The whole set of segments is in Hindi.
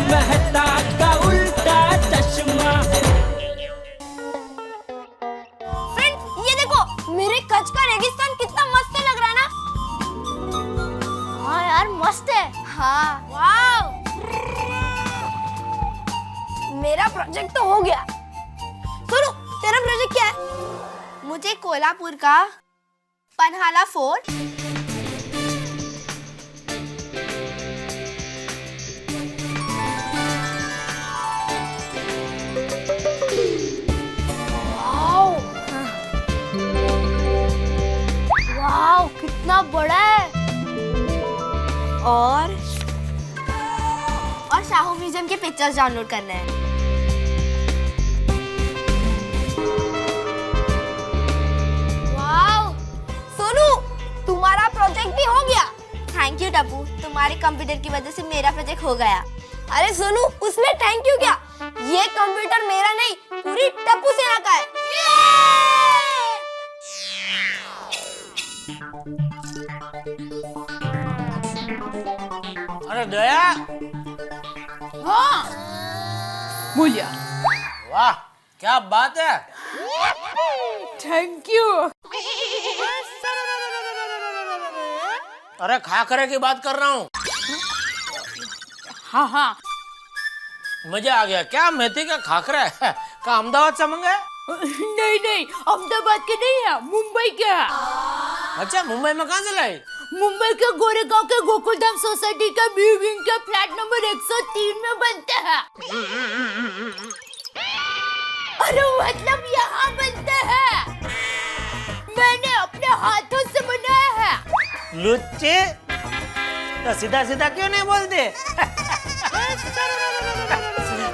मेहता का उल्टा चश्मा। फ्रेंड ये देखो, मेरे कच्छ का रेगिस्तान कितना मस्त लग रहा है ना। हाँ यार मस्त है। हाँ वाव। मेरा प्रोजेक्ट तो हो गया। सुनो, तेरा प्रोजेक्ट क्या है? मुझे कोल्हापुर का पन्हाला फोर्ट, वाव कितना बड़ा है, और शाहू म्यूजियम के पिक्चर्स डाउनलोड करने हैं। वाव सोनू, तुम्हारा प्रोजेक्ट भी हो गया। थैंक यू टप्पू, तुम्हारे कंप्यूटर की वजह से मेरा प्रोजेक्ट हो गया। अरे सोनू, उसमें थैंक यू क्या, ये कंप्यूटर मेरा नहीं, पूरी टप्पू सेना का है। अरे दया। हाँ बोलिए। वाह क्या बात है। Thank you. अरे खाखरे की बात कर रहा हूँ। हाँ हाँ मजा आ गया। क्या मेथी का खाखरा है? का अहमदाबाद से मंगा है? नहीं नहीं, अहमदाबाद के नहीं है, मुंबई के है। अच्छा, मुंबई में कहाँ से लाई? मुंबई के गोरेगांव के गोकुलधाम सोसाइटी के बी विंग के फ्लैट नंबर 103 में बनते हैं। अरे मतलब यहाँ बनते हैं, मैंने अपने हाथों से बनाया है। लुच्चे, तो सीधा सीधा क्यों नहीं बोलते?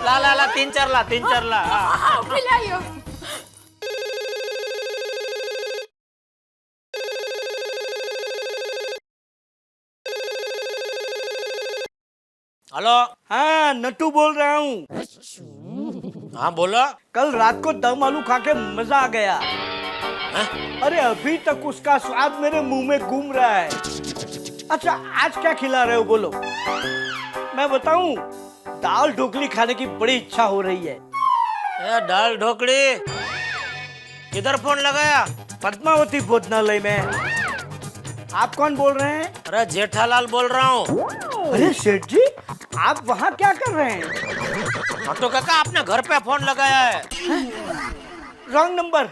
ला ला ला, तीन चार ला। हाँ खिलाइयो। हेलो। हाँ नट्टू बोल रहा हूँ। हाँ बोलो। कल रात को दम आलू खा के मजा आ गया। अरे अभी तक उसका स्वाद मेरे मुंह में घूम रहा है। अच्छा आज क्या खिला रहे हो बोलो? मैं बताऊं, दाल ढोकली खाने की बड़ी इच्छा हो रही है। दाल ढोकली किधर फोन लगाया? पद्मावती भोजनालय में। आप कौन बोल रहे हैं? अरे जेठालाल बोल रहा हूँ। अरे सेठ जी, आप वहाँ क्या कर रहे हैं? तो काका आपने घर पे फोन लगाया है। Wrong number.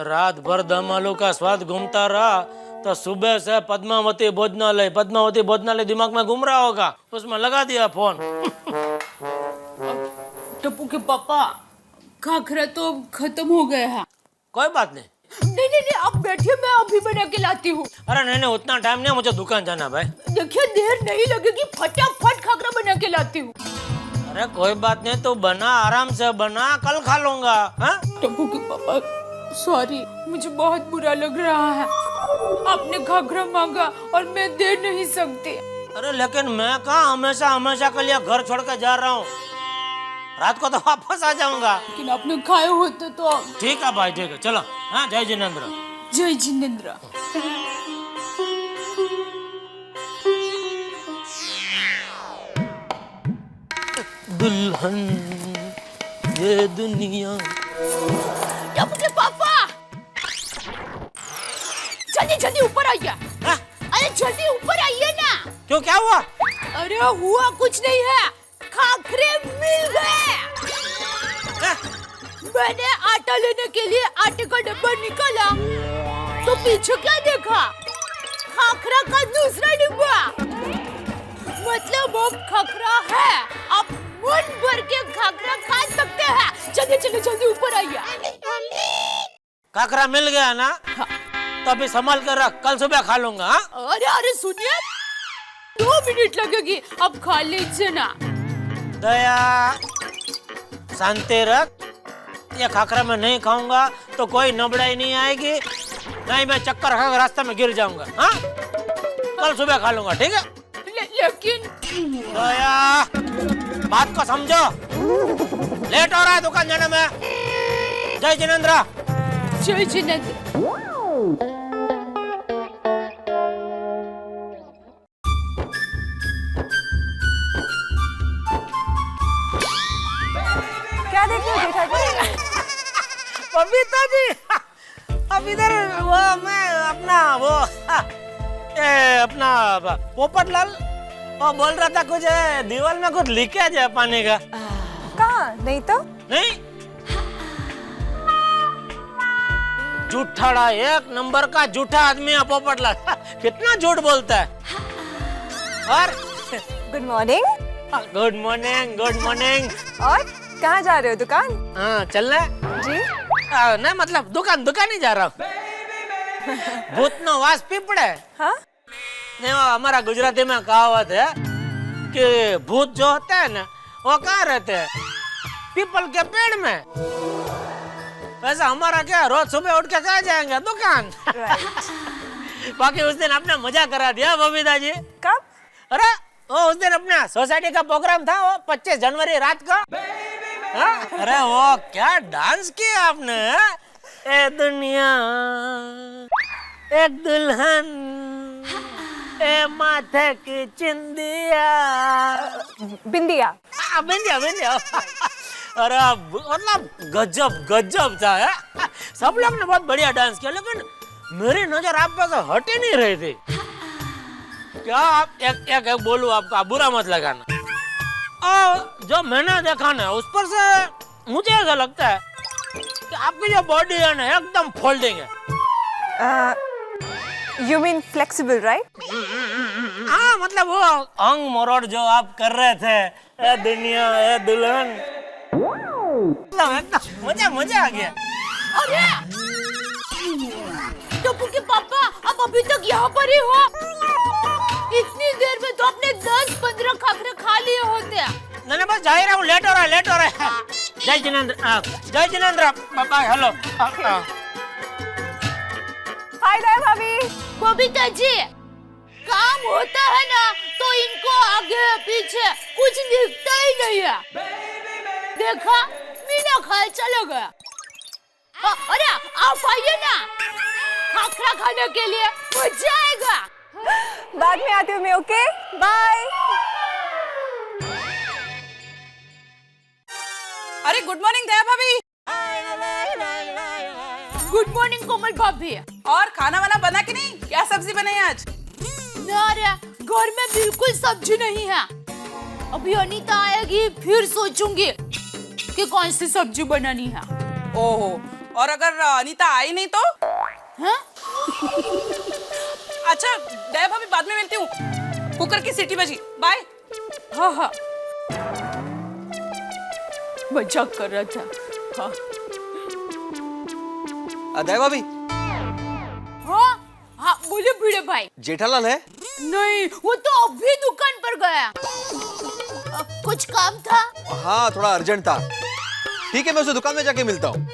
रात भर दम आलू का स्वाद घूमता रहा तो सुबह से पद्मावती भोजनालय दिमाग में घूम रहा होगा, उसमें लगा दिया फोन। टप्पू के पापा, खाखरा तो खत्म हो गया है। कोई बात नहीं। नहीं आप बैठिए, मैं अभी बना के लाती हूँ। अरे नहीं उतना टाइम नहीं, मुझे दुकान जाना भाई। देखिए देर नहीं लगेगी, फटाफट खाखरा बना के लाती हूँ। अरे कोई बात नहीं, तू बना, आराम से बना, कल खा लूंगा। टप्पू के पापा सॉरी, मुझे बहुत बुरा लग रहा है। आपने खाखरा मांगा और मैं दे नहीं सकती। अरे लेकिन मैं कहाँ हमेशा के लिए घर छोड़ के जा रहा हूँ, रात को तो वापस आ जाऊंगा। लेकिन आपने खाए होते तो। ठीक है भाई, ठीक है, चलो। हाँ, जय जिनेंद्र। जय जिनेंद्र। दुल्हन ये दुनिया। अपने पापा जल्दी ऊपर आइए। अरे जल्दी ऊपर आइए ना। क्यों, क्या हुआ? अरे हुआ कुछ नहीं है, खाखरे मिल गए। मैंने आटा लेने के लिए आटे का डब्बा निकाला तो पीछे क्या देखा, खाखरा का दूसरा डिब्बा। मतलब अब खाखरा है, आप मन भर के खाखरा खा सकते हैं। जल्दी ऊपर आइए। खाखरा मिल गया ना? हाँ। तो अभी संभाल कर रख, कल सुबह खा लूंगा। अरे सुनिए, 2 मिनट लगेगी, अब खा लीजिए ना। दया, शांति रख। ये खाखरा मैं नहीं खाऊंगा तो कोई नबड़ाई नहीं आएगी, नहीं मैं चक्कर खाकर रास्ते में गिर जाऊंगा। हाँ, कल सुबह खा लूंगा, ठीक है? लेकिन दया, बात को समझो, लेट हो रहा है दुकान जाने में। जय जिनेंद्र। जय जिनेंद्र। बबीता जी, अब इधर वो मैं अपना वो अपना पोपटलाल वो बोल रहा था कुछ दीवार में कुछ लीकेज है पानी का। कहाँ? नहीं तो। नहीं, झूठाड़ा, एक नंबर का झूठा आदमी है पोपटलाल। कितना झूठ बोलता है। और good morning. Good morning, good morning. और कहाँ जा रहे हो? दुकान? हाँ, चलना है जी। नहीं मतलब दुकान ही जा रहा हूँ। भूत नो वास पीपड़े। हाँ? नहीं, वो हमारा गुजराती में कहावत है कि भूत जो होते हैं ना वो कहाँ रहते हैं? पीपल के पेड़ में। वैसा हमारा क्या, रोज सुबह उठ के कहाँ जाएंगे? दुकान। बाकी उस दिन आपने मजा करा दिया बबीता जी। कब? अरे वो उस दिन अपना सोसाइटी का प्रोग्राम था, वो 25 जनवरी रात को। अरे वो क्या डांस किया आपने। ए दुनिया एक दुल्हन, ए माथे की चिंदिया। बिंदिया। बिंदिया बिंदिया। अरे मतलब गजब था। सब लोग ने बहुत बढ़िया डांस किया, लेकिन मेरी नजर आप पे से हट ही नहीं रही थी। क्या आप एक बोलूं आपका, बुरा मत लगाना। जो मैंने देखा ना उस पर से मुझे ऐसा लगता है कि आपकी जो बॉडी है ना एकदम फोल्डिंग है। You mean flexible, right? हाँ, मतलब वो अंग मरोड़ जो आप कर रहे थे, ए दुनिया ए दुल्हन, मतलब एकदम मजा आ गया। अरे टप्पू के पापा, आप अभी तक यहाँ पर ही हो? इतनी देर में तो आपने 10-15 खाखरे खा लिए होते। नहीं बस जा ही रहा हूँ, लेट हो रहा है। जय जिनेंद्र पापा, हेलो। हाय दया भाभी। बबीता जी, काम होता है ना तो इनको आगे पीछे कुछ दिखता ही नहीं है। देखा, मीना खाए चला गया। अरे आप आइए ना, खाखरा खाने के लिए मजा आएगा। बाद में आती हूँ मैं। Okay, bye. अरे गुड मॉर्निंग दया भाभी। गुड मॉर्निंग कोमल भाभी। और खाना वाना बना कि नहीं? क्या सब्जी बनाई आज? अरे घर में बिल्कुल सब्जी नहीं है। अभी अनीता आएगी फिर सोचूंगी कि कौन सी सब्जी बनानी है। ओहो, और अगर अनीता आई नहीं तो? हाँ? अच्छा दया भाभी, बाद में मिलती हूँ। कुकर की सीटी बजी। बाय। हाँ, मजाक कर रहा था। हाँ। दया भाभी, हाँ, बोले भिड़े भाई। जेठालाल है? नहीं, वो तो अभी दुकान पर गया। कुछ काम था? हाँ, थोड़ा अर्जेंट था। ठीक है, मैं उसे दुकान में जाके मिलता हूँ।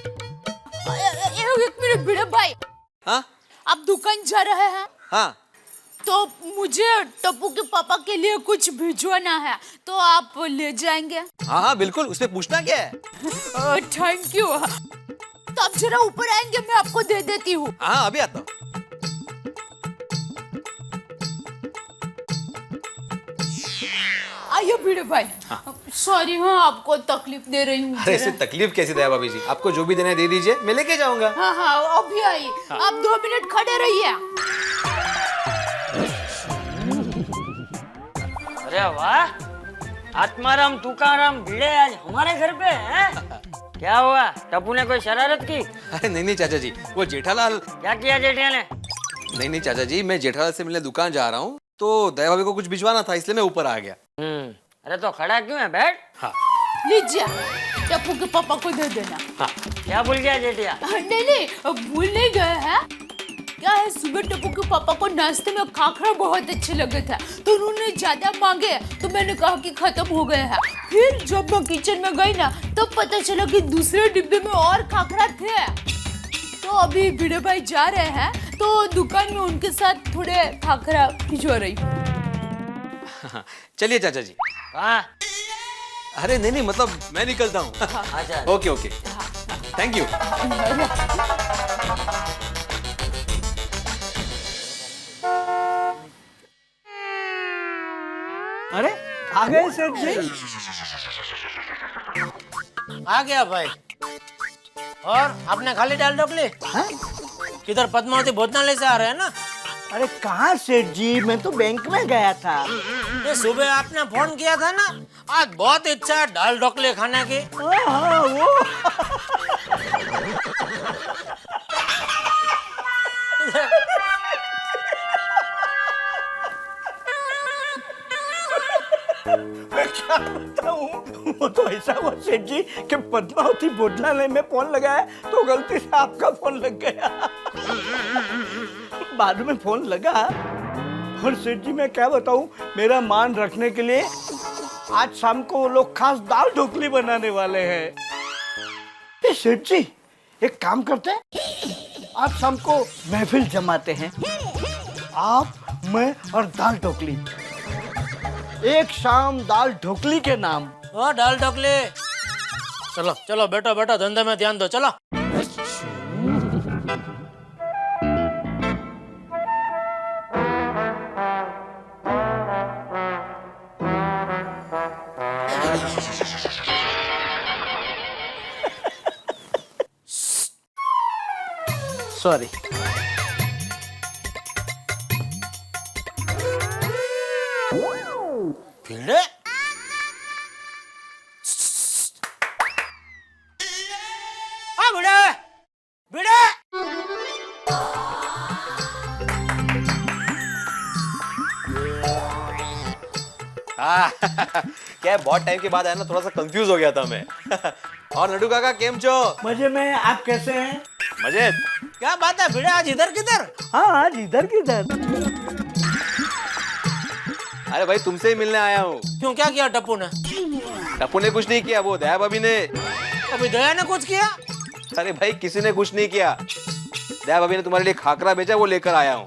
एक मिनट भिड़े भाई। हाँ? आप दुकान जा रहे हैं? हाँ। तो मुझे टप्पू के पापा के लिए कुछ भिजवाना है, तो आप ले जाएंगे? हाँ, बिल्कुल। उसमें पूछना क्या है? Thank you. तो आप जरा ऊपर आएंगे, मैं आपको दे देती हूँ। हाँ, अभी आता हूँ। आइए भिड़े भाई। सॉरी, हाँ आपको तकलीफ दे रही हूँ। अरे इससे तकलीफ कैसी दया भाभी जी? आपको जो भी देना है दे दीजिए, मैं लेके जाऊंगा। हाँ, अभी आइए। आप 2 मिनट खड़े रहिए। अरे वाह, आत्माराम तुकाराम भिड़े आज हमारे घर पे हैं? क्या हुआ, टप्पू ने कोई शरारत की? अरे नहीं चाचा जी, वो जेठालाल। क्या किया जेठिया ने? नहीं चाचा जी, मैं जेठालाल से मिलने दुकान जा रहा हूँ, तो दया भाभी को कुछ भिजवाना था, इसलिए मैं ऊपर आ गया। अरे तो खड़ा क्यों है, बैठ। हाँ। लीजिए, टप्पू के पापा को दे देना। हाँ। क्या भूल गया जेठिया? नहीं, भूल नहीं गए हैं। क्या है, सुबह टप्पू के पापा को नाश्ते में खाखरा बहुत अच्छे लगे थे, तो उन्होंने ज्यादा मांगे, तो मैंने कहा कि खत्म हो गए हैं। फिर जब मैं किचन में गई ना, तब पता चला कि दूसरे डिब्बे में और खाखरा थे। तो अभी भिड़े भाई जा रहे हैं, तो दुकान में उनके साथ थोड़े खाखरा भिजवा रही हूँ। चलिए चाचा जी। हाँ। अरे नहीं मतलब मैं निकलता हूँ। अच्छा। Okay, thank you. अरे आ गए सेठ जी। आ गया भाई। और आपने खाली दाल ढोकली? हाँ? किधर पद्मावती भोजनालय से आ रहे हैं ना? अरे कहाँ सेठ जी, मैं तो बैंक में गया था। ये सुबह आपने फोन किया था ना, आज बहुत इच्छा है दाल ढोकली खाने की। हाँ, वो मैं क्या बताऊं, वो तो ऐसा हुआ सेठ जी कि पद्मावती भोजनालय में फोन लगाया तो गलती से आपका फोन लग गया। बाद में फोन लगा। और सेठ जी मैं क्या बताऊं, मेरा मान रखने के लिए आज शाम को वो लोग खास दाल ढोकली बनाने वाले हैं। ए सेठ जी, एक काम करते हैं, आज शाम को महफिल जमाते हैं, आप, मैं और दाल ढोकली। एक शाम दाल ढोकली के नाम। ओ दाल ढोकली, चलो चलो बैठो बैठो, धंधे में ध्यान दो, चलो। सॉरी। भिड़े? हाँ भिड़े, भिड़े। हाँ क्या है, बहुत टाइम के बाद आया ना, थोड़ा सा कंफ्यूज हो गया था मैं। और नडू काका केम छो? मजे में, आप कैसे हैं? मजे? क्या बात है भिड़े, आज इधर किधर? हाँ आज इधर किधर। अरे भाई तुमसे ही मिलने आया हूँ। क्यों, क्या किया टप्पू ने? टप्पू ने कुछ नहीं किया, वो दया भाभी ने। अभी दया ने कुछ किया? अरे भाई किसी ने कुछ नहीं किया, दया भाभी ने तुम्हारे लिए खाकरा बेचा, वो लेकर आया हूँ।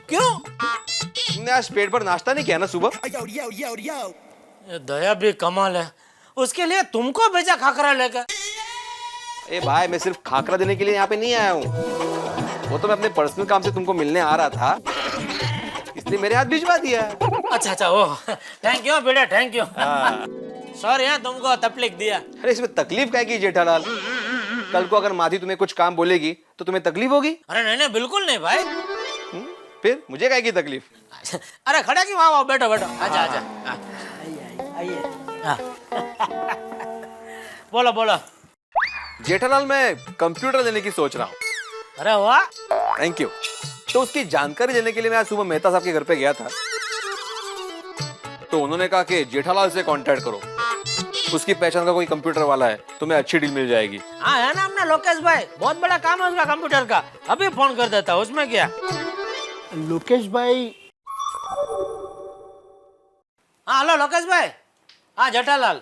क्यों? तुमने आज पेट भर नाश्ता नहीं किया ना सुबह? ये दया भी कमाल है, उसके लिए तुमको भेजा खाकरा लेकर। ए भाई मैं सिर्फ खाकरा देने के लिए यहाँ पे नहीं आया हूँ, वो तो मैं अपने पर्सनल काम से तुमको मिलने आ रहा था, इसलिए मेरे हाथ भिजवा दिया। अच्छा अच्छा, ओ थैंक यू बेटा, थैंक यू। सॉरी यार, तुमको तकलीफ दिया। अरे इसमें तकलीफ क्या की जेठालाल, कल को अगर माधी तुम्हें कुछ काम बोलेगी तो तुम्हें तकलीफ होगी? अरे नहीं नहीं बिल्कुल नहीं भाई। फिर मुझे क्या की तकलीफ? अरे खड़ा क्यों, आओ बैठो बैठो, आजा आजा। हाँ। बोलो बोलो। जेठालाल मैं कंप्यूटर लेने की सोच रहा हूँ। अरे वाह, थैंक यू। तो उसकी जानकारी लेने के लिए मैं आज सुबह मेहता साहब के घर पे गया था, तो उन्होंने कहा कि जेठालाल से कांटेक्ट करो, उसकी पहचान का कोई कंप्यूटर वाला है, तुम्हें अच्छी डील मिल जाएगी। हाँ है ना अपना लोकेश भाई, बहुत बड़ा काम है उसका कंप्यूटर का, अभी फोन कर देता, उसमें क्या। लोकेश भाई? हाँ हेलो लोकेश भाई। हाँ जेठालाल।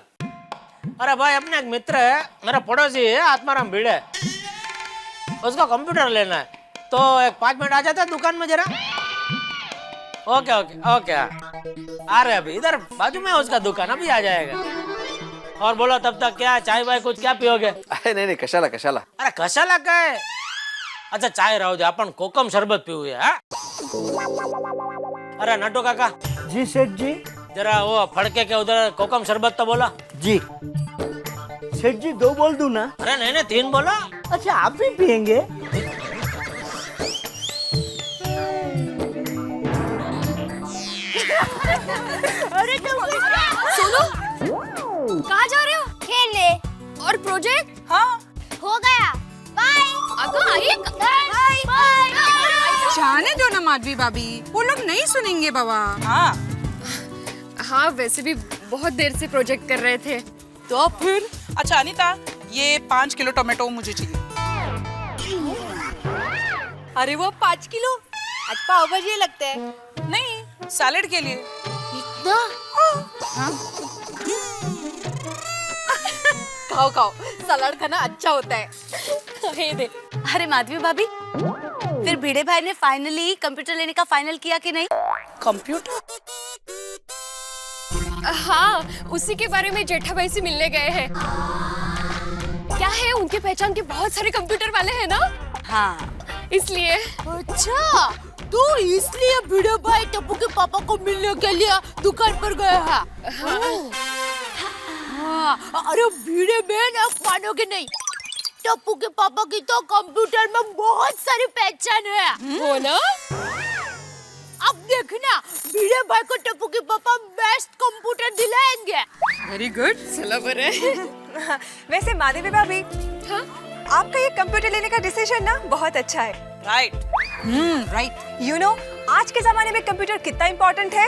अरे भाई अपने एक मित्र है, मेरा पड़ोसी है आत्माराम भिड़े, उसका कंप्यूटर लेना है, तो एक 5 मिनट आ जाता है दुकान में जरा। ओके ओके ओके, आ रहे अभी, इधर बाजू में है उसका दुकान, अभी आ जाएगा। और बोलो तब तक क्या चाय वाय कुछ क्या पियोगे? अरे नहीं नहीं, कशाला कशाला। अरे कशाला काय? अच्छा चाय राहू दे, अपन कोकम शरबत पिऊया। हाँ? अरे नटू काका जी सेठ जी। जरा वो फड़के के उधर कोकम शरबत तो बोला जी सेठ जी, 2 बोल दूं ना? अरे नहीं नहीं 3 बोला। अच्छा आप भी पियेंगे? अरे सोनू, कहाँ जा रहे हो? खेलने। और प्रोजेक्ट? हाँ हो गया, बाय। अगो आइए, बाय बाय। जाने दो ना माधवी भाभी, वो लोग नहीं सुनेंगे बाबा। हाँ हाँ वैसे भी बहुत देर से प्रोजेक्ट कर रहे थे। तो फिर अच्छा अनीता, ये 5 किलो टोमेटो मुझे चाहिए। अरे वो 5 किलो? आज पाव भाजी लगता है। नहीं, सैलेड के लिए। इतना? खाओ खाओ, सलाद खाना अच्छा होता है। हे दे। अरे माधवी भाभी, फिर भिड़े भाई ने फाइनली कंप्यूटर लेने का फाइनल किया कि नहीं? कंप्यूटर? हाँ, उसी के बारे में जेठा भाई से मिलने गए हैं। क्या है, उनके पहचान के बहुत सारे कंप्यूटर वाले हैं ना? हाँ इसलिए। अच्छा, तो इसलिए भिड़े भाई टप्पू के पापा को मिलने के लिए दुकान पर गए हैं। हाँ, अरे भिड़े में ना मानोगे नहीं, टप्पू के पापा की तो कंप्यूटर में बहुत सारी पहचान है। वो ना अब देखना भिड़े भाई को टप्पू के पापा बेस्ट कंप्यूटर दिलाएंगे। वेरी गुड, चलो बरे। वैसे माधवी भाभी, हाँ? आपका ये कंप्यूटर लेने का डिसीजन ना बहुत अच्छा है। राइट। राइट। यू नो आज के जमाने में कंप्यूटर कितना इम्पोर्टेंट है।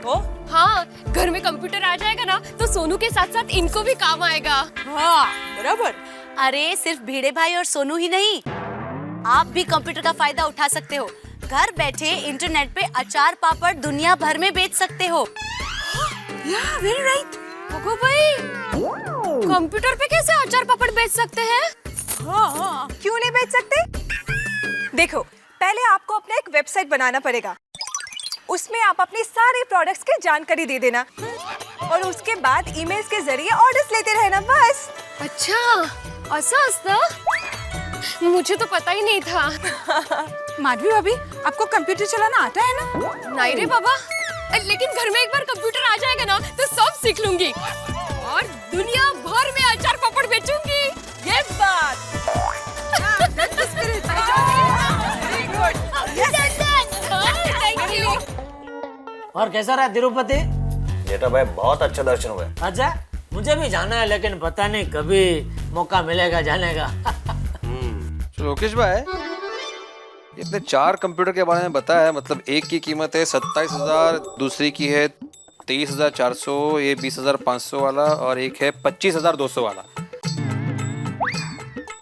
ओ हाँ, घर में कंप्यूटर आ जाएगा ना तो सोनू के साथ साथ इनको भी काम आएगा। हाँ बराबर। अरे सिर्फ भिड़े भाई और सोनू ही नहीं, आप भी कंप्यूटर का फायदा उठा सकते हो। घर बैठे इंटरनेट पे अचार पापड़ दुनिया भर में बेच सकते हो। Very right. ओगो भाई, कंप्यूटर पे कैसे अचार पापड़ बेच सकते हैं? हाँ, क्यों नहीं बेच सकते? देखो, पहले आपको अपना एक वेबसाइट बनाना पड़ेगा। उसमें आप अपनी सारे प्रोडक्ट्स की जानकारी दे देना और उसके बाद ईमेल्स के जरिए ऑर्डर्स लेते रहना बस। अच्छा, असं असतं? मुझे तो पता ही नहीं था। माधवी भाभी, आपको कंप्यूटर चलाना आता है ना? नहीं रे बाबा, लेकिन घर में एक बार कंप्यूटर आ जाएगा ना तो सब सीख लूंगी और दुनिया भर में अचार पापड़ बेचूंगी। ये बात। Thank you. और कैसा रहा तिरुपति? जेठा भाई बहुत अच्छा दर्शन हुए। अच्छा, मुझे भी जाना है लेकिन पता नहीं कभी मौका मिलेगा जाने का। लोकेश भाई, इतने 4 कंप्यूटर के बारे में बताया, मतलब एक की कीमत है 27,000, दूसरी की है 23,400, ये 20,500 वाला और एक है 25,200 वाला।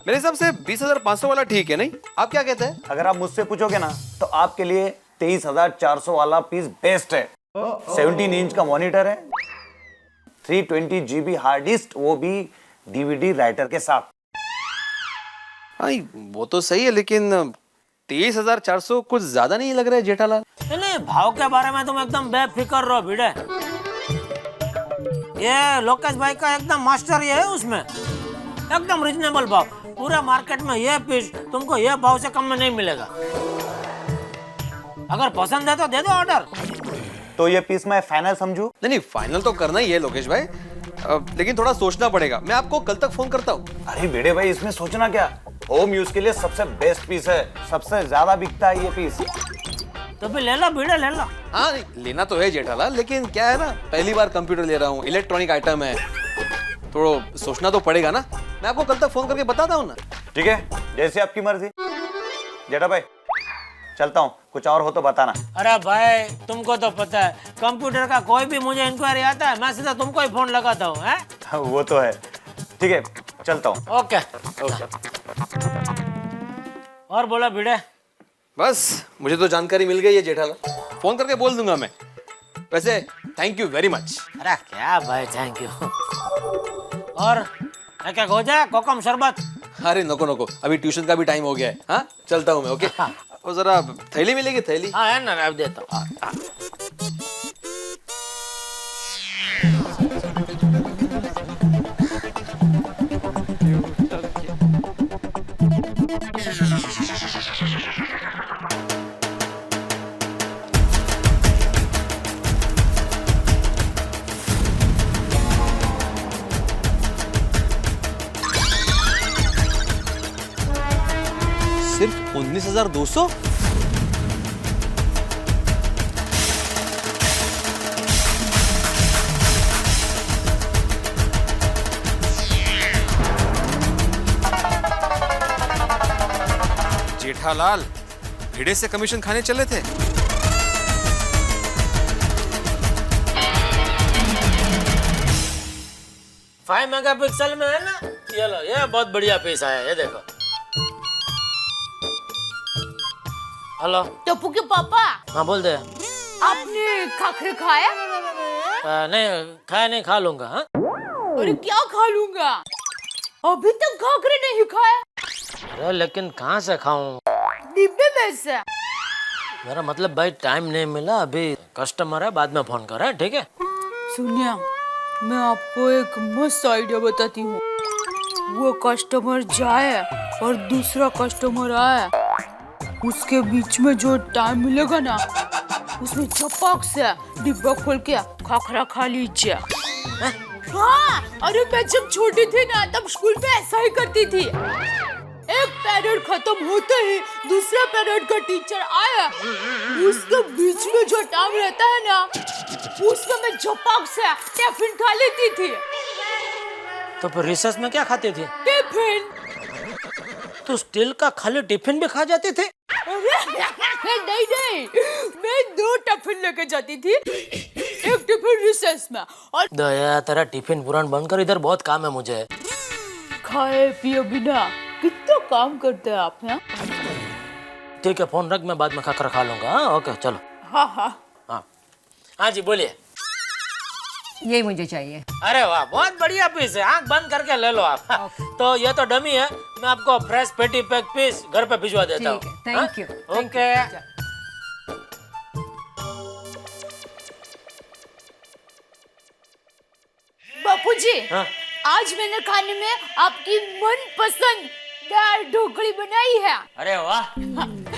मेरे हिसाब से 20,500 वाला ठीक है, नहीं? आप क्या कहते हैं? अगर आप मुझसे पूछोगे ना तो आपके लिए 23,400 वाला पीस बेस्ट है। 17 इंच का मॉनिटर है, 320 GB हार्ड डिस्क, वो भी DVD राइटर के साथ। हाँ, वो तो सही है, लेकिन 23,400 कुछ ज्यादा नहीं लग रहा है जेठालाल? नहीं, भाव के बारे में तुम एकदम बेफिक्र रहो भिड़े। ये लोकेश भाई का एकदम मास्टर ये है, उसमें एकदम रिजनेबल भाव। पूरे मार्केट में ये पीस तुमको ये भाव से कम में नहीं मिलेगा। अगर पसंद है तो दे दो ऑर्डर। तो ये पीस मैं फाइनल समझू? नहीं, फाइनल तो करना ही है लोकेश भाई, लेकिन थोड़ा सोचना पड़ेगा। मैं आपको कल तक फोन करता हूँ। अरे बेड़े भाई, इसमें सोचना क्या, होम यूज के लिए सबसे बेस्ट पीस है, सबसे ज्यादा बिकता है ये पीस। तो फिर ले लो भिड़े, ले लो। हाँ, लेना तो है जेठालाल, लेकिन क्या है ना, पहली बार कंप्यूटर ले रहा हूँ, इलेक्ट्रॉनिक आइटम है, थोड़ा सोचना तो पड़ेगा ना। मैं आपको कल तक फोन करके बताता हूँ ना। ठीक है, जैसे आपकी मर्जी। जेठा भाई चलता हूँ, कुछ और हो तो बताना। अरे भाई, तुमको तो पता है कंप्यूटर का कोई भी मुझे इंक्वायरी आता है मैं सीधा तुमको ही फोन लगाता हूँ। वो तो है। ठीक है, चलता हूँ। ओके। और बोला भिड़े? बस मुझे तो जानकारी मिल गई है जेठालाल, फोन करके बोल दूंगा मैं। वैसे थैंक यू वेरी मच। अरे क्या भाई, थैंक यू। और एक हो जाए कोकम शरबत? अरे नको नको, अभी ट्यूशन का भी टाइम हो गया है। हाँ, चलता हूँ मैं। ओके। वो जरा थैली मिलेगी, थैली? हाँ है ना, अब देता हूँ। सिर्फ 19,200? जेठालाल भिड़े से कमीशन खाने चले थे? फाइव मेगापिक्सल में है ना, ये लो, ये बहुत बढ़िया पीस आया, ये देखो। हेलो टप्पू के पापा, हाँ बोल दे। आपने खाखरे खाया? नहीं खाया, नहीं, खा लूंगा। हाँ, अरे क्या खा लूंगा, अभी तक खाखरे नहीं खाया। अरे लेकिन कहाँ से खाऊं? डिब्बे में से। मेरा मतलब भाई टाइम नहीं मिला, अभी कस्टमर है, बाद में फोन कर। ठीक है? सुनिए, मैं आपको एक मस्त आइडिया बताती हूँ। वो कस्टमर जाए और दूसरा कस्टमर आए, उसके बीच में जो टाइम मिलेगा ना, उसमें चपक से डिब्बा खोल के खाखरा खा लीजिए। हाँ, अरे मैं जब छोटी थी ना तब स्कूल में ऐसा ही करती थी। एक पीरियड खत्म होते ही दूसरा पीरियड का टीचर आया, उसके बीच में जो टाइम रहता है ना, उसमें मैं झपक से टिफिन खा लेती थी। तो फिर रिसेस में क्या खाते थे? टिफिन। तो स्टील का खाली टिफिन भी खा जाते थे? नहीं, मैं 2 टिफिन लेके जाती थी, एक टिफिन रिसेस में और दया तेरा टिफिन पुराण बंद कर, इधर बहुत काम है मुझे। खाए पिए बिना कितना काम करते हैं आप यहाँ। ठीक है, फोन रख, मैं बाद में खाकर खा लूंगा। हाँ, ओके चलो। हाँ हाँ हाँ हाँ जी बोलिए। यही मुझे चाहिए। अरे वाह, बहुत बढ़िया पीस है, आंख बंद करके ले लो आप। तो ये तो डमी है, मैं आपको फ्रेश पेटी पैक पीस घर पे भिजवा देता हूँ। Thank you. ओके। बापूजी, हाँ? आज मैंने खाने में आपकी मनपसंद दाल ढोकली बनाई है। अरे वाह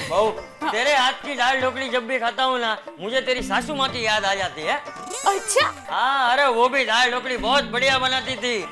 बहू, तेरे हाथ की दाल ढोकली जब भी खाता हूँ ना, मुझे तेरी सासू माँ की याद आ जाती है। अच्छा। हाँ, अरे वो भी दाल ढोकली बहुत बढ़िया बनाती थी।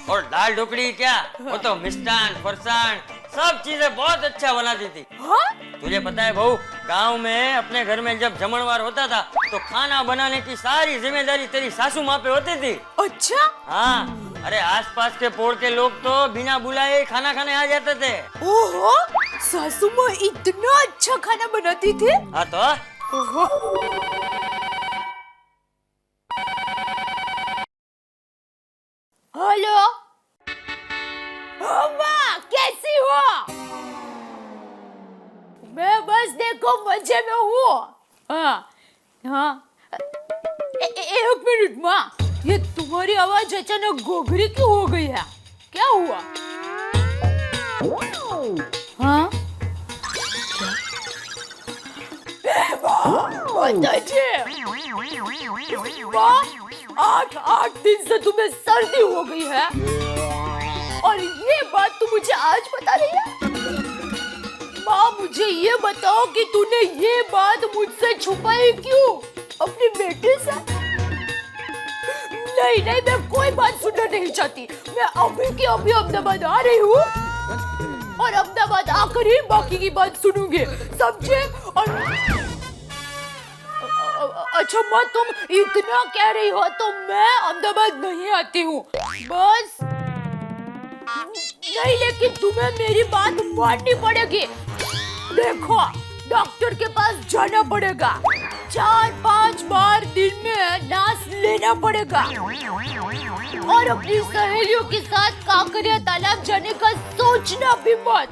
और दाल ढोकली क्या, वो तो मिष्टान फरसान सब चीजें बहुत अच्छा बनाती थी। हाँ? तुझे पता है बहू, गांव में अपने घर में जब जमणवार होता था तो खाना बनाने की सारी जिम्मेदारी तेरी सासू माँ पे होती थी। अच्छा। हाँ, अरे आसपास के पोड़ के लोग तो बिना बुलाए ही खाना खाने आ जाते थे। ओहो, सासू माँ इतना अच्छा खाना बनाती थी। हाँ तो ओहो। हेलो माँ, कैसी हो? मैं बस देखो मजे में हूँ। हाँ हाँ, एक मिनट माँ, ये तुम्हारी आवाज अचानक गोगरी क्यों हो गई है? क्या हुआ? हाँ? माँ, 8 दिन से तुम्हें सर्दी हो गई है और ये बात तुम मुझे आज बता रही है? माँ, मुझे ये बताओ कि तूने ये बात मुझसे छुपाई क्यों अपनी बेटी से? नहीं, मैं कोई बात सुनना नहीं चाहती। मैं अभी की अभी अहमदाबाद आ रही हूँ और अहमदाबाद आकर ही बाकी की बात सुनूंगी, समझे? और अच्छा माँ, तुम इतना कह रही हो तो मैं अहमदाबाद नहीं आती हूँ बस। नहीं, लेकिन तुम्हें मेरी बात माननी पड़ेगी। देखो, डॉक्टर के पास जाना पड़ेगा, 4-5 बार दिन में नास लेना पड़ेगा और अपनी सहेलियों के साथ कांकरिया तालाब जाने का सोचना भी मत।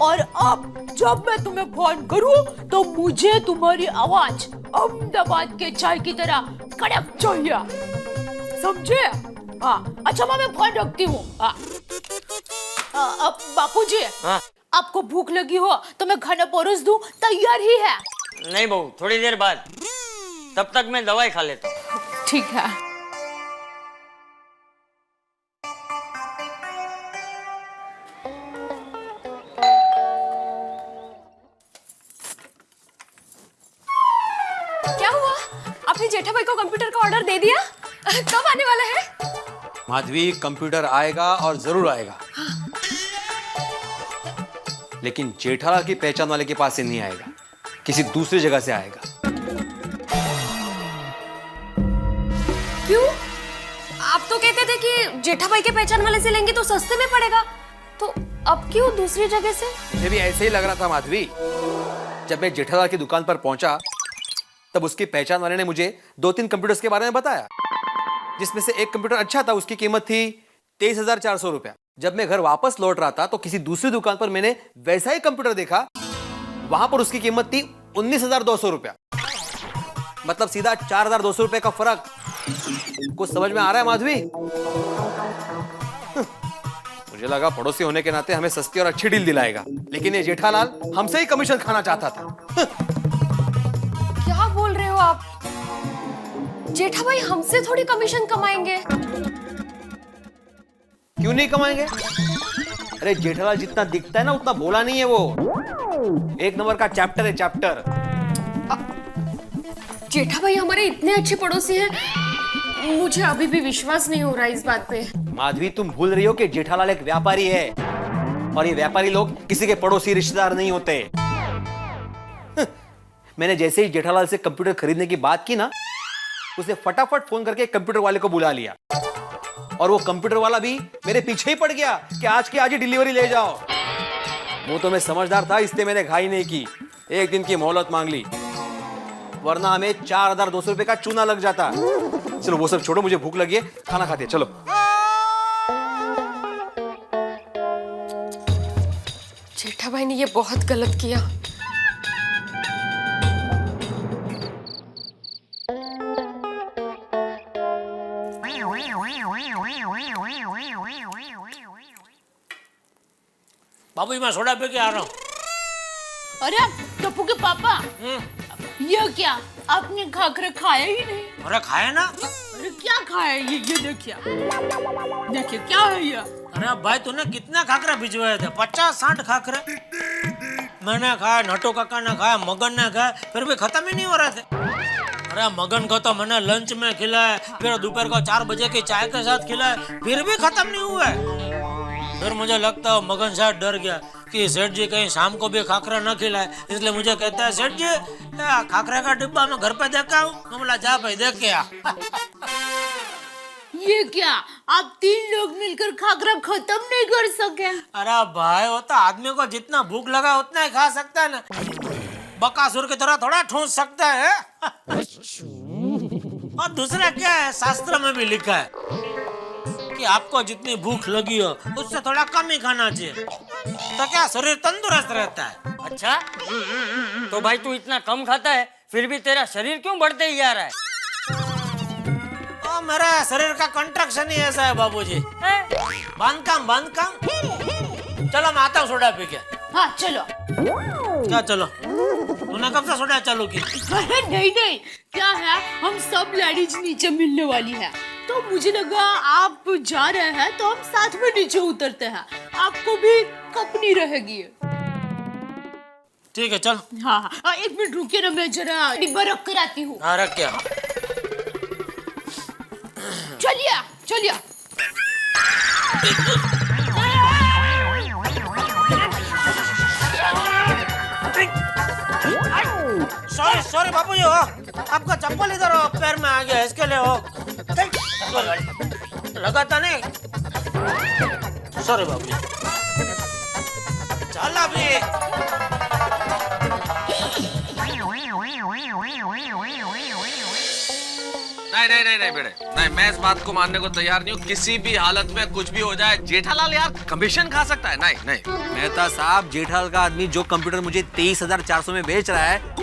और अब जब मैं तुम्हें फोन करूं तो मुझे तुम्हारी आवाज अहमदाबाद के चाय की तरह कड़क चाहिए, समझे? हाँ, अच्छा माँ, मैं फोन रखती हूँ। हाँ, बापूजी, हाँ? आपको भूख लगी हो तो मैं खाना परोस दूं, तैयार ही है। नहीं बहू, थोड़ी देर बाद, तब तक मैं दवाई खा लेता हूँ। ठीक है। क्या हुआ? आपने जेठा भाई को कंप्यूटर का ऑर्डर दे दिया? कब आने वाला है? माधवी, कंप्यूटर आएगा और जरूर आएगा, लेकिन जेठालाल की पहचान वाले के पास से नहीं आएगा, किसी दूसरी जगह से आएगा। क्यों? आप तो कहते थे कि जेठा भाई के पहचान वाले से लेंगे तो सस्ते में पड़ेगा, तो अब क्यों दूसरी जगह से? मुझे भी ऐसे ही लग रहा था माधवी। जब मैं जेठालाल की दुकान पर पहुंचा तब उसकी पहचान वाले ने मुझे 2-3 कंप्यूटर्स के बारे में बताया, जिसमें से एक कंप्यूटर अच्छा था, उसकी कीमत थी 23,400 रुपया। जब मैं घर वापस लौट रहा था तो किसी दूसरी दुकान पर मैंने वैसा ही कंप्यूटर देखा, वहां पर उसकी कीमत थी 19,200 रुपया। मतलब सीधा 4,200 रुपए का फर्क। कुछ समझ में आ रहा है माधवी? मुझे लगा पड़ोसी होने के नाते हमें सस्ती और अच्छी डील दिलाएगा, लेकिन ये जेठालाल हमसे ही कमीशन खाना चाहता था। क्या बोल रहे हो आप? जेठा भाई हमसे थोड़ी कमीशन कमाएंगे। क्यों नहीं कमाएंगे? अरे जेठालाल जितना दिखता है ना उतना बोला नहीं है वो। एक नंबर का चैप्टर है, चैप्टर। जेठा भाई हमारे इतने अच्छे पड़ोसी हैं, मुझे अभी भी विश्वास नहीं हो रहा इस बात पे। माधवी, तुम भूल रही हो कि जेठालाल एक व्यापारी है और ये व्यापारी लोग किसी के पड़ोसी रिश्तेदार नहीं होते। मैंने जैसे ही जेठालाल से कंप्यूटर खरीदने की बात की ना, उसने फटाफट फोन करके कंप्यूटर वाले को बुला लिया और वो कंप्यूटर वाला भी मेरे पीछे ही पड़ गया कि आज की आज ही डिलीवरी ले जाओ। वो तो मैं समझदार था, इसलिए मैंने घाई नहीं की, एक दिन की मोहलत मांग ली, वरना हमें 4200 रुपए का चूना लग जाता। चलो वो सब छोड़ो, मुझे भूख लगी है, खाना खाते हैं, चलो। जेठा भाई ने ये बहुत गलत किया। बाबू जी मैं सोडा पी के आ रहा हूँ। अरे टप्पू के पापा, ये क्या आपने खाकर खाया ही नहीं? अरे खाए ना। अरे क्या खाया? ये देखिए, देखिए क्या है ये? अरे भाई तूने कितना खाकरा भिजवाए थे? 50-60 खाकरे मैंने खाया, नटो काका ने खाया, मगन ने खाया, फिर भी खत्म ही नहीं हो रहे थे। अरे मगन को तो मैंने लंच में खिलाया, फिर दोपहर को 4 बजे की चाय के साथ खिलाया, फिर भी खत्म नहीं हुआ है। फिर मुझे लगता है मगन शायद डर गया कि सेठ जी कहीं शाम को भी खाकरा न खिलाए, इसलिए मुझे कहता है सेठ जी खाकरा का डिब्बा मैं घर पे देखा हूँ। मैं बोला जा भाई देख के आ। ये क्या आप 3 लोग मिलकर खाकरा खत्म नहीं कर सके? अरे भाई वो तो आदमी को जितना भूख लगा उतना ही खा सकता है ना, बकासुर की तरह थोड़ा ठूंस सकता है। और दूसरा क्या है, शास्त्र में भी लिखा है कि आपको जितनी भूख लगी हो उससे थोड़ा कम ही खाना चाहिए, तो क्या शरीर तंदुरुस्त रहता है। अच्छा, तो भाई तू इतना कम खाता है फिर भी तेरा शरीर क्यों बढ़ते ही जा रहा है? तो मेरा शरीर का कंट्रक्शन ही ऐसा है बाबूजी। बांध काम। चलो मैं आता हूँ सोडा पी के। हाँ चलो। क्या चलो? तूने कब से सोडा चालू की? अरे नहीं, क्या है, हम सब लेडीज नीचे मिलने वाली है, तो मुझे लगा आप जा रहे हैं तो हम साथ में नीचे उतरते हैं, आपको भी कंपनी रहेगी। ठीक है चल। हाँ, 1 मिनट रुकिए ना, मैं जरा डिब्बा रख कर आती हूँ। हाँ रख क्या। चलिए। सॉरी बाबूजी, हो आपका चप्पल इधर हो, पैर में आ गया, इसके लिए हो। लगाता नहीं। सॉरी बाबूजी। चल अभी। नहीं बेटे, नहीं, मैं इस बात को मानने को तैयार नहीं हूँ। किसी भी हालत में कुछ भी हो जाए, जेठालाल यार कमीशन खा सकता है। नहीं। मेहता साहब, जेठालाल का आदमी जो कंप्यूटर मुझे 23,400 में बेच रहा है,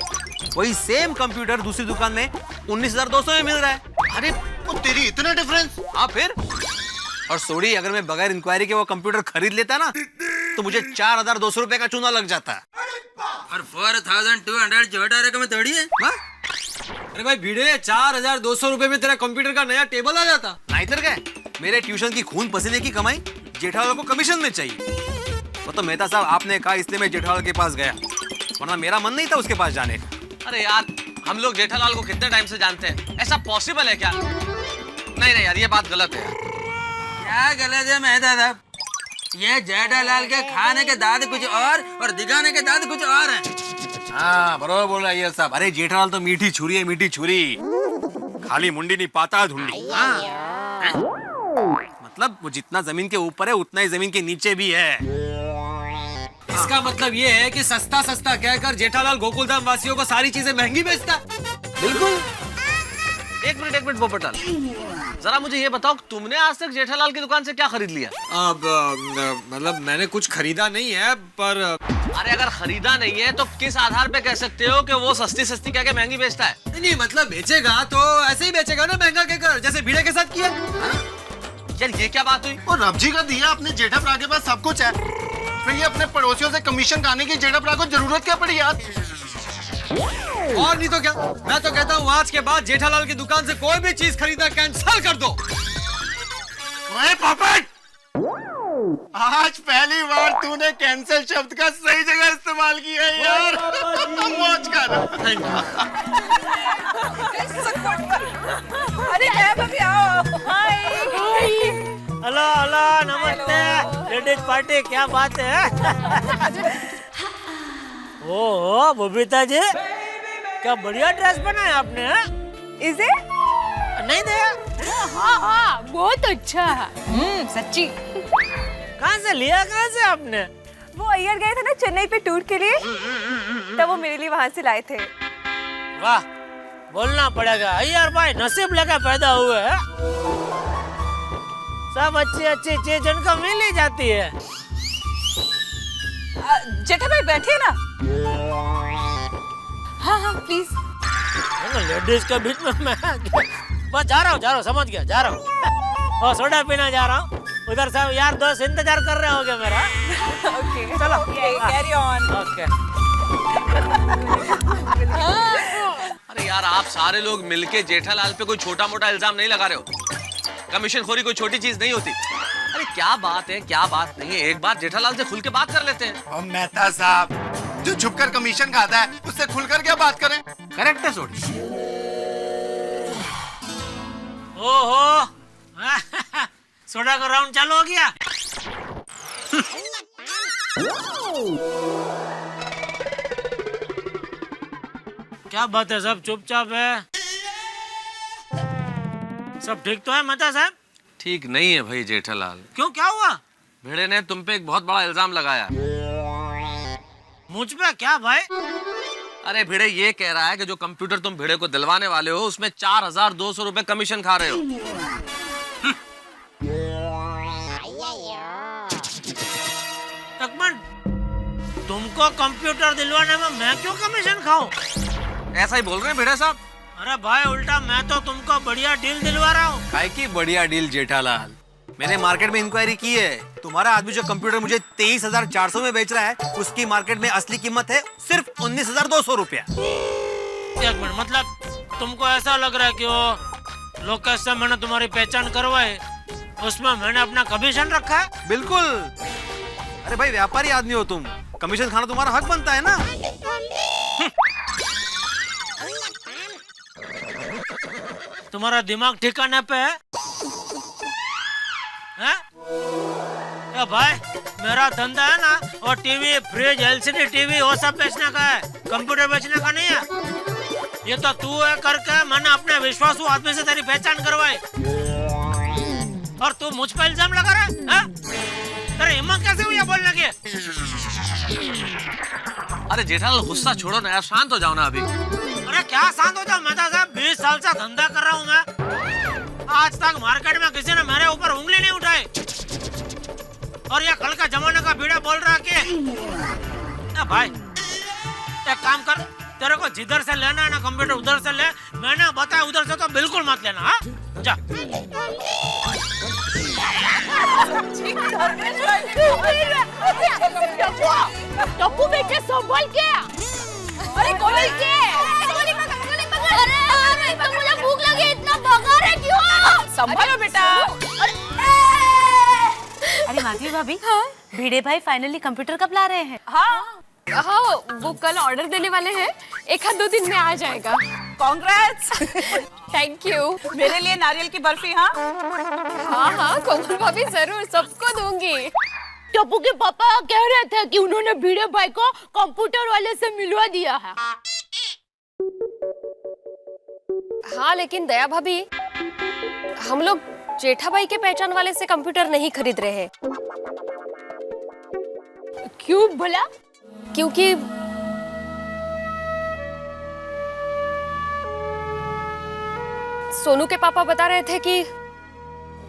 वही सेम कंप्यूटर दूसरी दुकान में 19,200 में मिल रहा है। अरे वो तेरी इतना डिफरेंस? हाँ फिर। और सोड़ी, अगर मैं बगैर इंक्वायरी के वो कंप्यूटर खरीद लेता ना, तो मुझे 4,200 रुपए का चूना लग जाता। और 4,200 जो हटा रकम थोड़ी है। अरे भाई भिड़े, 4,200 रुपए में तेरा कंप्यूटर का नया टेबल आ जाता। नहीं तर क्या, मेरे ट्यूशन की खून पसीने की कमाई जेठालाल को कमीशन में चाहिए। वो तो मेहता साहब आपने कहा इसलिए मैं जेठालाल के पास गया, वरना मेरा मन नहीं था उसके पास जाने का। अरे यार, हम लोग जेठालाल को कितने टाइम से जानते हैं, ऐसा पॉसिबल है क्या? नहीं यार, ये बात गलत है। क्या गलत है मेहता साहब? ये जेठालाल के खाने के दाद कुछ और दिखाने के दाद कुछ और है। हाँ बरोबर बोल रहा है साहब। अरे जेठालाल तो मीठी छुरी है, मीठी छुरी, खाली मुंडी नहीं पाता धुंडी। मतलब वो जितना जमीन के ऊपर है उतना ही जमीन के नीचे भी है। इसका मतलब ये है कि सस्ता कहकर जेठालाल गोकुलधाम वासियों को सारी चीजें महंगी बेचता। बिल्कुल। एक मिनट पोपटलाल, जरा मुझे ये बताओ, तुमने आज तक जेठालाल की दुकान से क्या खरीद लिया? मतलब मैंने कुछ खरीदा नहीं है, पर अरे अगर खरीदा नहीं है तो किस आधार पे कह सकते हो कि वो सस्ती कह के महंगी बेचता है? नहीं मतलब बेचेगा तो ऐसे ही बेचेगा ना, महंगा कहकर, जैसे भिड़े के साथ किया। यार ये क्या बात हुई? और रब जी का दिया अपने जेठा भरा के पास सब कुछ है, फिर ये अपने पड़ोसियों से कमीशन खाने की जेठा भरा को जरूरत क्या पड़ी यार? और नहीं तो क्या, मैं तो कहता हूँ आज के बाद जेठालाल की दुकान से कोई भी चीज खरीदना कैंसिल कर दो। ओए पोपट, आज पहली बार तूने कैंसिल शब्द का सही जगह इस्तेमाल किया है यार। मौज कर। अरे है भाभी आप? पार्टी, क्या बात है। ओह बबीता जी, क्या बढ़िया ड्रेस बनाया आपने। Is it? नहीं दिया? हाँ हाँ बहुत अच्छा है। सच्ची। कहाँ से लिया, कहाँ से आपने? वो अय्यर गए थे ना चेन्नई पे टूर के लिए, तब वो मेरे लिए वहां से लाए थे। वाह, बोलना पड़ेगा अय्यर भाई नसीब लेकर पैदा हुए हैं। सब अच्छी अच्छी चीज उनको मिल ही जाती है। जेठा भाई बैठे ना। हाँ हाँ प्लीज। लेडीज के बीच में मैं बस जा रहा हूँ, समझ गया, जा रहा हूँ। और सोडा पीना जा रहा हूँ। उधर सब यार दोस्त इंतजार कर रहे होंगे मेरा। ओके चलो कैरी ऑन। ओके। अरे यार, आप सारे लोग मिलके जेठालाल पे कोई छोटा मोटा इल्जाम नहीं लगा रहे हो। कमीशन खोरी कोई छोटी चीज नहीं होती। अरे क्या बात है, क्या बात नहीं है, एक बार जेठालाल से खुल के बात कर लेते हैं। और मेहता साहब, जो छुपकर कमीशन खाता है उससे खुलकर क्या बात करें। करेक्ट है सोडी। ओहो सोडा का राउंड चालू हो गया। क्या बात है, सब चुपचाप है। सब ठीक तो है मेहता साहब? ठीक नहीं है भाई जेठालाल। क्यों, क्या हुआ? भिड़े ने तुम पे एक बहुत बड़ा इल्जाम लगाया। मुझ पे? क्या भाई? अरे भिड़े ये कह रहा है कि जो कंप्यूटर तुम भिड़े को दिलवाने वाले हो उसमें 4200 रुपए कमीशन खा रहे हो। तुमको कंप्यूटर दिलवाने में मैं क्यों कमीशन खाऊं? ऐसा ही बोल रहे हैं भिड़े साहब। अरे भाई उल्टा मैं तो तुमको बढ़िया डील दिलवा रहा हूँ। काय की बढ़िया डील जेठालाल? मैंने मार्केट में इंक्वायरी की है। तुम्हारा आदमी जो कंप्यूटर मुझे 23,400 में बेच रहा है, उसकी मार्केट में असली कीमत है सिर्फ 19,200 रुपया। एक मिनट, मतलब तुमको ऐसा लग रहा है कि वो लोकेश से मैंने तुम्हारी पहचान करवाई, उसमें मैंने अपना कमीशन रखा है? बिल्कुल। अरे भाई व्यापारी आदमी हो तुम, कमीशन खाना तुम्हारा हक बनता है ना। तुम्हारा दिमाग ठिकाने पे है? या भाई मेरा धंधा है ना, और टीवी, फ्रिज, एलसीडी टीवी वो सब बेचने का है, कंप्यूटर बेचने का नहीं है। ये तो तू है करके मैंने अपने विश्वासू आदमी से तेरी पहचान करवाई, और तू मुझ पर इल्जाम लगा रहा है? तेरी हिम्मत कैसे हुई बोलने की? अरे जेठालाल गुस्सा छोड़ो ना यार, शांत हो जाओ ना अभी। अरे क्या शांत हो जाओ मेहता साहब, 20 साल से धंधा कर रहा हूँ मैं। आज तक मार्केट में किसी ने मेरे ऊपर उंगली नहीं उठाई, और ये कल का जमाने का भिड़ा बोल रहा कि भाई एक काम कर, तेरे को जिधर से लेना है ना कंप्यूटर उधर से ले, मैंने बताया उधर से तो बिल्कुल मत लेना। हाँ जा। टप्पू बेटे संभल के। अरे गोली के, गोली पकड़। अरे तो मुझे भूख लगी, इतना भगा रहे क्यों? संभालो बेटा। अरे माधवी भाभी, भिड़े भाई फाइनली कंप्यूटर कब ला रहे हैं? हाँ वो कल ऑर्डर देने वाले हैं, 1-2 दिन में आ जाएगा। कांग्रेट्स। Thank you. मेरे लिए नारियल की बर्फी। हाँ हाँ कोमल भाभी जरूर, सबको दूंगी। टप्पू के पापा कह रहे थे कि उन्होंने भिड़े भाई को कंप्यूटर वाले से मिलवा दिया है। हाँ लेकिन दया भाभी, हम लोग जेठा भाई के पहचान वाले से कंप्यूटर नहीं खरीद रहे हैं। क्यों बोला? क्योंकि सोनू के पापा बता रहे थे कि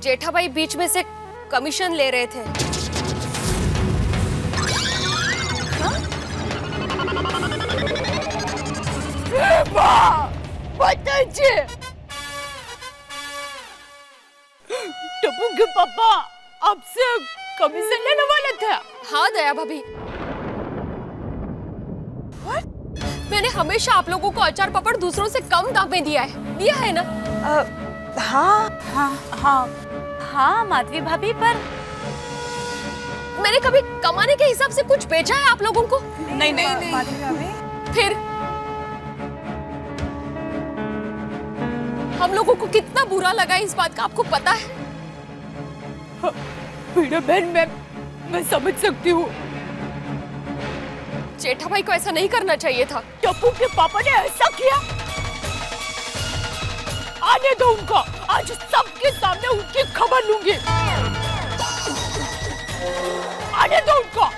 जेठा भाई बीच में से कमीशन ले रहे थे। टप्पू के पापा आपसे कमीशन लेने वाले थे? हाँ दया भाभी, मैंने हमेशा आप लोगों को अचार पापड़ दूसरों से कम दाम में दिया है ना? हाँ माधवी भाभी, पर मैंने कभी कमाने के हिसाब से कुछ बेचा है आप लोगों को? नहीं। फिर हम लोगों को कितना बुरा लगा इस बात का आपको पता है? भिड़े बहन, मैं समझ सकती हूँ। जेठा भाई को ऐसा नहीं करना चाहिए था। टप्पू के पापा ने ऐसा किया। आने दो उनको, आज सबके सामने उनकी खबर लूंगी। आने दो उनको।